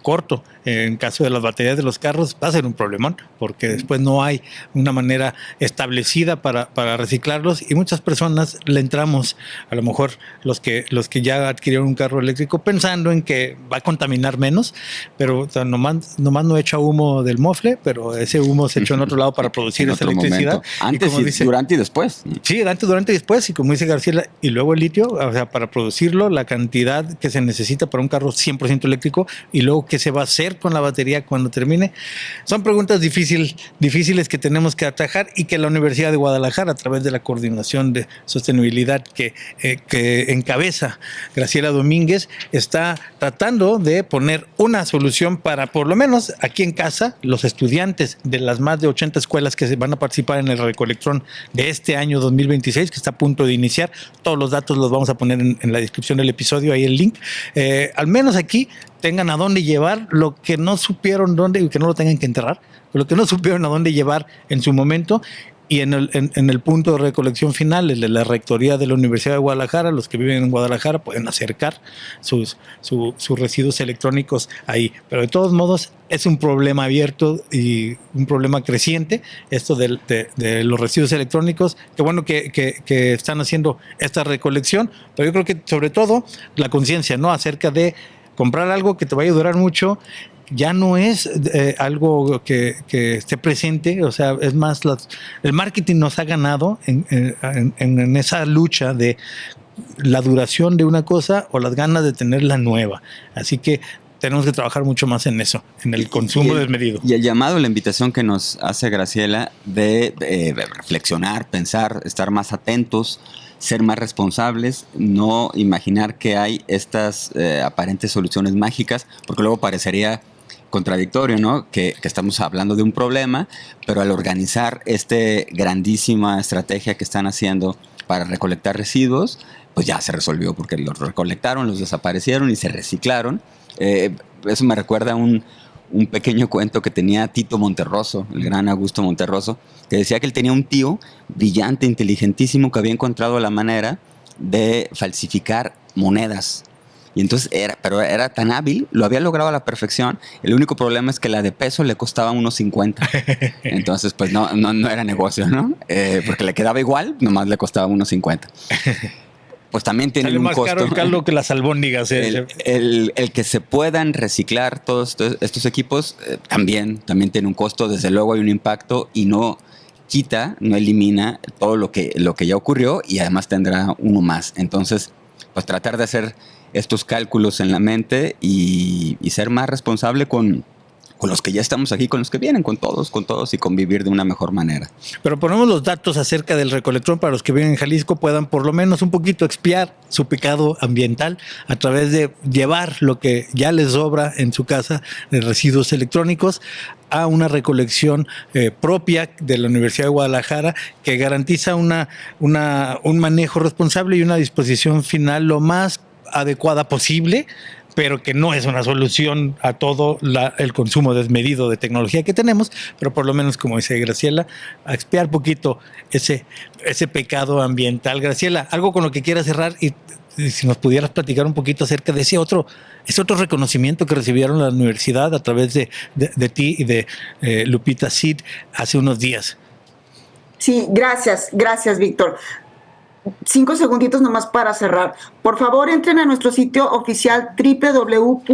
S2: corto. En caso de las baterías de los carros va a ser un problemón porque después no hay una manera establecida para reciclarlos y muchas personas le entramos, a lo mejor los que ya adquirieron un carro eléctrico pensando en que va a contaminar menos, pero o sea, nomás no echa humo del mofle, pero ese humo se echó en otro lado para producir esa electricidad.
S3: Antes, durante y después.
S2: Sí, antes, durante y después, y como dice Graciela, y luego el litio, o sea, para producirlo, la cantidad que se necesita para un carro 100% eléctrico, y luego qué se va a hacer con la batería cuando termine. Son preguntas difíciles que tenemos que atajar y que la Universidad de Guadalajara, a través de la Coordinación de Sostenibilidad que encabeza Graciela Domínguez, está tratando de poner una solución para, por lo menos aquí en casa, los estudiantes de las más de 80 escuelas que se van a participar en el Recolectrón de este año 2026, que está a punto de iniciar. Todos los datos los vamos a poner en la descripción del episodio, ahí el link. Al menos aquí tengan a dónde llevar lo que no supieron dónde, y que no lo tengan que enterrar, lo que no supieron a dónde llevar en su momento. Y en el punto de recolección final, el de la rectoría de la Universidad de Guadalajara, los que viven en Guadalajara pueden acercar sus residuos electrónicos ahí. Pero de todos modos es un problema abierto y un problema creciente, esto de los residuos electrónicos. Qué bueno que están haciendo esta recolección, pero yo creo que sobre todo la conciencia, ¿no?, acerca de comprar algo que te vaya a durar mucho. Ya no es algo que esté presente, o sea, es más, el marketing nos ha ganado en esa lucha de la duración de una cosa o las ganas de tenerla nueva. Así que tenemos que trabajar mucho más en eso, en el consumo desmedido.
S3: Y el llamado, la invitación que nos hace Graciela de reflexionar, pensar, estar más atentos, ser más responsables, no imaginar que hay estas aparentes soluciones mágicas, porque luego parecería contradictorio, ¿no? Que estamos hablando de un problema, pero al organizar grandísima estrategia que están haciendo para recolectar residuos, pues ya se resolvió porque los recolectaron, los desaparecieron y se reciclaron. Eso me recuerda a un pequeño cuento que tenía Tito Monterroso, el gran Augusto Monterroso, que decía que él tenía un tío brillante, inteligentísimo, que había encontrado la manera de falsificar monedas. Y entonces era tan hábil, lo había logrado a la perfección. El único problema es que la de peso le costaba unos 50. Entonces, pues no era negocio, ¿no? Porque le quedaba igual, nomás le costaba unos 50. Pues también tiene un costo.
S2: Sale más caro el caldo que las albóndigas.
S3: El que se puedan reciclar todos estos equipos también tiene un costo. Desde luego hay un impacto y no elimina todo lo que ya ocurrió, y además tendrá uno más. Entonces, pues tratar de hacer estos cálculos en la mente y ser más responsable con los que ya estamos aquí, con los que vienen, con todos, y convivir de una mejor manera.
S2: Pero ponemos los datos acerca del recolectrón para los que viven en Jalisco puedan por lo menos un poquito expiar su pecado ambiental a través de llevar lo que ya les sobra en su casa de residuos electrónicos a una recolección propia de la Universidad de Guadalajara, que garantiza un manejo responsable y una disposición final lo más adecuada posible, pero que no es una solución a todo el consumo desmedido de tecnología que tenemos, pero por lo menos, como dice Graciela, a expiar poquito ese pecado ambiental. Graciela, algo con lo que quieras cerrar, y si nos pudieras platicar un poquito acerca de ese otro reconocimiento que recibieron la universidad a través de ti y de Lupita Cid hace unos días.
S4: Sí, gracias, Víctor. 5 segunditos nomás para cerrar. Por favor, entren a nuestro sitio oficial www.udg.mx.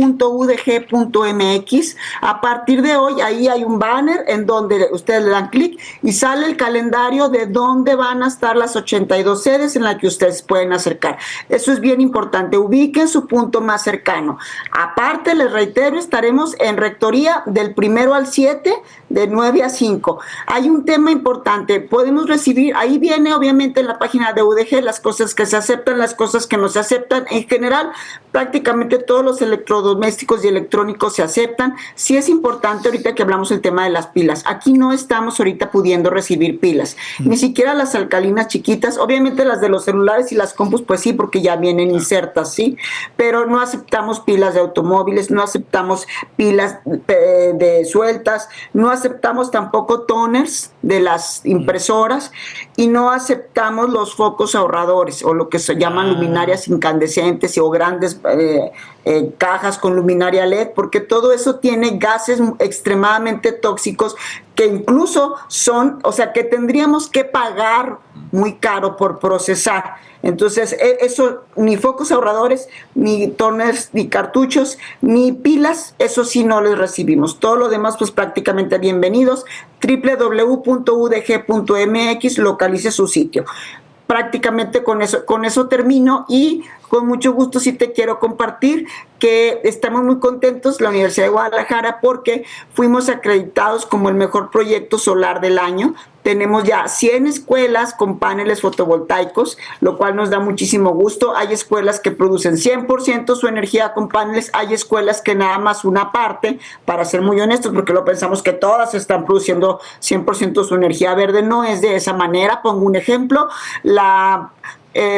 S4: A partir de hoy, ahí hay un banner en donde ustedes le dan clic y sale el calendario de dónde van a estar las 82 sedes en las que ustedes pueden acercar. Eso es bien importante. Ubiquen su punto más cercano. Aparte, les reitero, estaremos en Rectoría del 1 al 7, de 9 a 5. Hay un tema importante. Podemos recibir, ahí viene obviamente en la página de UDG las cosas que se aceptan, las cosas que no se aceptan. En general, prácticamente todos los electrodomésticos y electrónicos se aceptan. Sí es importante, ahorita que hablamos del tema de las pilas, aquí no estamos ahorita pudiendo recibir pilas, ni siquiera las alcalinas chiquitas, obviamente las de los celulares y las compus, pues sí, porque ya vienen insertas, sí, pero no aceptamos pilas de automóviles, no aceptamos pilas de sueltas, no aceptamos tampoco toners de las impresoras y no aceptamos los focos ahorradores o lo que se llaman luminarias incandescentes o grandes cajas con luminaria LED, porque todo eso tiene gases extremadamente tóxicos que incluso son, o sea, que tendríamos que pagar muy caro por procesar. Entonces, eso, ni focos ahorradores, ni toners, ni cartuchos, ni pilas, eso sí no les recibimos. Todo lo demás, pues prácticamente bienvenidos. www.udg.mx, localice su sitio. Prácticamente con eso termino, y con mucho gusto sí te quiero compartir que estamos muy contentos, la Universidad de Guadalajara, porque fuimos acreditados como el mejor proyecto solar del año. Tenemos ya 100 escuelas con paneles fotovoltaicos, lo cual nos da muchísimo gusto. Hay escuelas que producen 100% su energía con paneles, hay escuelas que nada más una parte, para ser muy honestos, porque lo pensamos que todas están produciendo 100% su energía verde. No es de esa manera. Pongo un ejemplo, la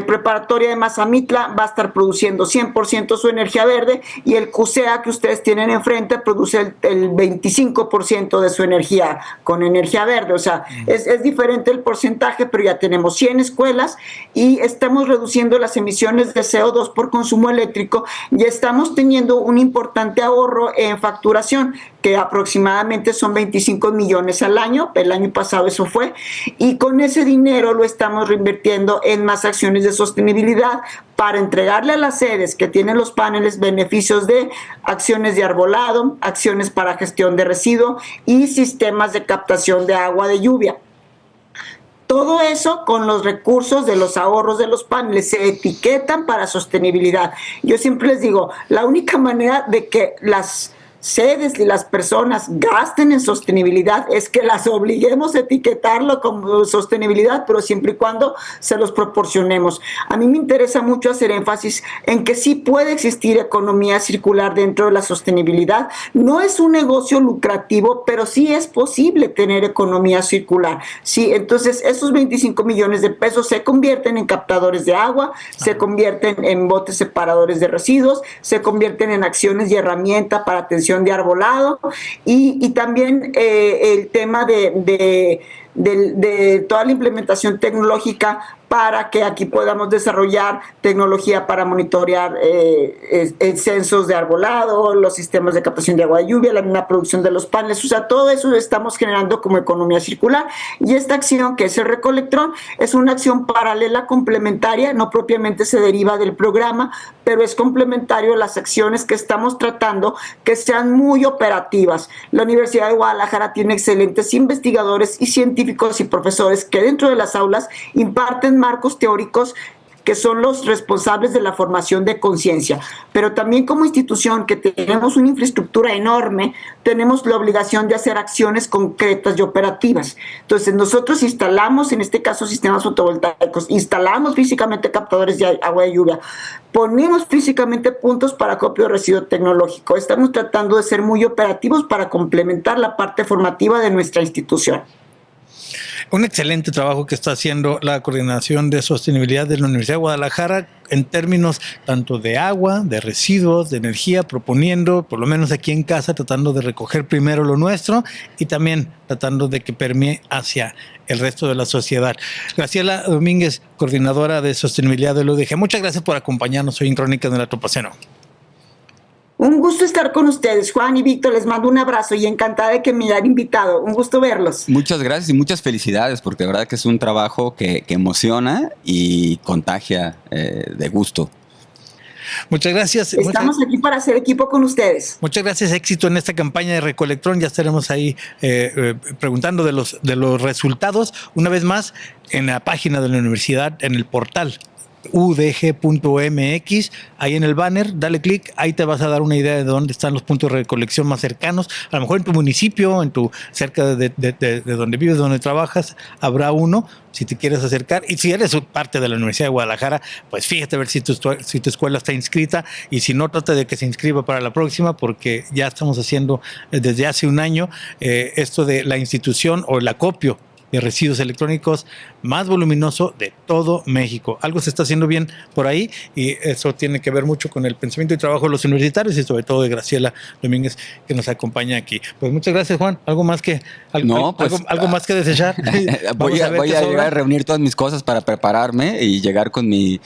S4: preparatoria de Mazamitla va a estar produciendo 100% su energía verde, y el CUSEA que ustedes tienen enfrente produce el 25% de su energía con energía verde. O sea, es diferente el porcentaje, pero ya tenemos 100 escuelas y estamos reduciendo las emisiones de CO2 por consumo eléctrico, y estamos teniendo un importante ahorro en facturación, que aproximadamente son 25 millones al año. El año pasado eso fue, y con ese dinero lo estamos reinvirtiendo en más acciones de sostenibilidad para entregarle a las sedes que tienen los paneles beneficios de acciones de arbolado, acciones para gestión de residuo y sistemas de captación de agua de lluvia. Todo eso con los recursos de los ahorros de los paneles se etiquetan para sostenibilidad. Yo siempre les digo, la única manera de que las las personas gasten en sostenibilidad, es que las obliguemos a etiquetarlo como sostenibilidad, pero siempre y cuando se los proporcionemos. A mí me interesa mucho hacer énfasis en que sí puede existir economía circular dentro de la sostenibilidad. No es un negocio lucrativo, pero sí es posible tener economía circular. Sí, entonces esos 25 millones de pesos se convierten en captadores de agua, se convierten en botes separadores de residuos, se convierten en acciones y herramientas para atención de arbolado y también el tema de toda la implementación tecnológica para que aquí podamos desarrollar tecnología para monitorear censos de arbolado, los sistemas de captación de agua de lluvia, la misma producción de los paneles. O sea, todo eso estamos generando como economía circular. Y esta acción, que es el Recolectrón, es una acción paralela, complementaria, no propiamente se deriva del programa, pero es complementario a las acciones que estamos tratando que sean muy operativas. La Universidad de Guadalajara tiene excelentes investigadores y científicos y profesores que dentro de las aulas imparten marcos teóricos que son los responsables de la formación de conciencia, pero también como institución que tenemos una infraestructura enorme, tenemos la obligación de hacer acciones concretas y operativas. Entonces nosotros instalamos, en este caso, sistemas fotovoltaicos, instalamos físicamente captadores de agua de lluvia, ponemos físicamente puntos para acopio de residuo tecnológico. Estamos tratando de ser muy operativos para complementar la parte formativa de nuestra institución.
S2: Un excelente trabajo que está haciendo la Coordinación de Sostenibilidad de la Universidad de Guadalajara en términos tanto de agua, de residuos, de energía, proponiendo, por lo menos aquí en casa, tratando de recoger primero lo nuestro y también tratando de que permee hacia el resto de la sociedad. Graciela Domínguez, coordinadora de Sostenibilidad del UDG, muchas gracias por acompañarnos hoy en Crónicas del Antropoceno.
S4: Un gusto estar con ustedes, Juan y Víctor, les mando un abrazo y encantada de que me hayan invitado. Un gusto verlos.
S3: Muchas gracias y muchas felicidades, porque de verdad que es un trabajo que emociona y contagia de gusto.
S2: Muchas gracias.
S4: Estamos aquí para hacer equipo con ustedes.
S2: Muchas gracias, éxito en esta campaña de Recolectrón. Ya estaremos ahí preguntando de los resultados. Una vez más, en la página de la universidad, en el portal udg.mx, ahí en el banner, dale clic, ahí te vas a dar una idea de dónde están los puntos de recolección más cercanos. A lo mejor en tu municipio, cerca de donde vives, donde trabajas, habrá uno, si te quieres acercar. Y si eres parte de la Universidad de Guadalajara, pues fíjate a ver si tu escuela está inscrita, y si no, trata de que se inscriba para la próxima, porque ya estamos haciendo desde hace un año esto de la institución o el acopio de residuos electrónicos más voluminoso de todo México. Algo se está haciendo bien por ahí, y eso tiene que ver mucho con el pensamiento y trabajo de los universitarios, y sobre todo de Graciela Domínguez, que nos acompaña aquí. Pues muchas gracias, Juan. ¿Algo más que algo más que desechar?
S3: Voy a llegar a reunir todas mis cosas para prepararme y llegar con mi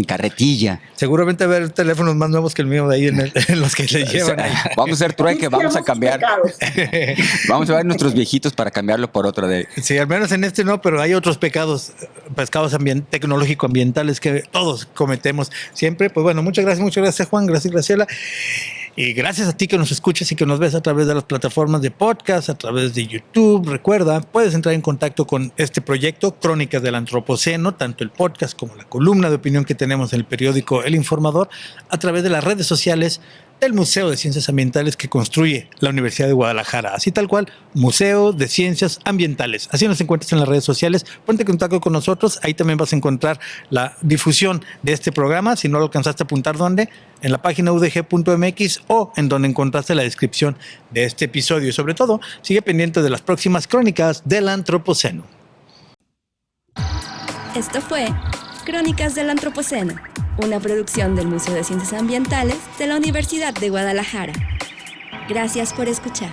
S3: carretilla.
S2: Seguramente haber teléfonos más nuevos que el mío de ahí en los que se llevan.
S3: Vamos a hacer trueque, vamos a cambiar. Vamos a ver nuestros viejitos para cambiarlo por otro de...
S2: Sí, al menos en este no, pero hay otros pecados tecnológico-ambientales que todos cometemos siempre. Pues bueno, muchas gracias, Juan, gracias, Graciela. Y gracias a ti que nos escuchas y que nos ves a través de las plataformas de podcast, a través de YouTube. Recuerda, puedes entrar en contacto con este proyecto, Crónicas del Antropoceno, tanto el podcast como la columna de opinión que tenemos en el periódico El Informador, a través de las redes sociales del Museo de Ciencias Ambientales que construye la Universidad de Guadalajara. Así tal cual, Museo de Ciencias Ambientales. Así nos encuentras en las redes sociales. Ponte en contacto con nosotros. Ahí también vas a encontrar la difusión de este programa. Si no lo alcanzaste a apuntar, ¿dónde? En la página udg.mx o en donde encontraste la descripción de este episodio. Y sobre todo, sigue pendiente de las próximas Crónicas del Antropoceno.
S1: Esto fue Crónicas del Antropoceno, una producción del Museo de Ciencias Ambientales de la Universidad de Guadalajara. Gracias por escuchar.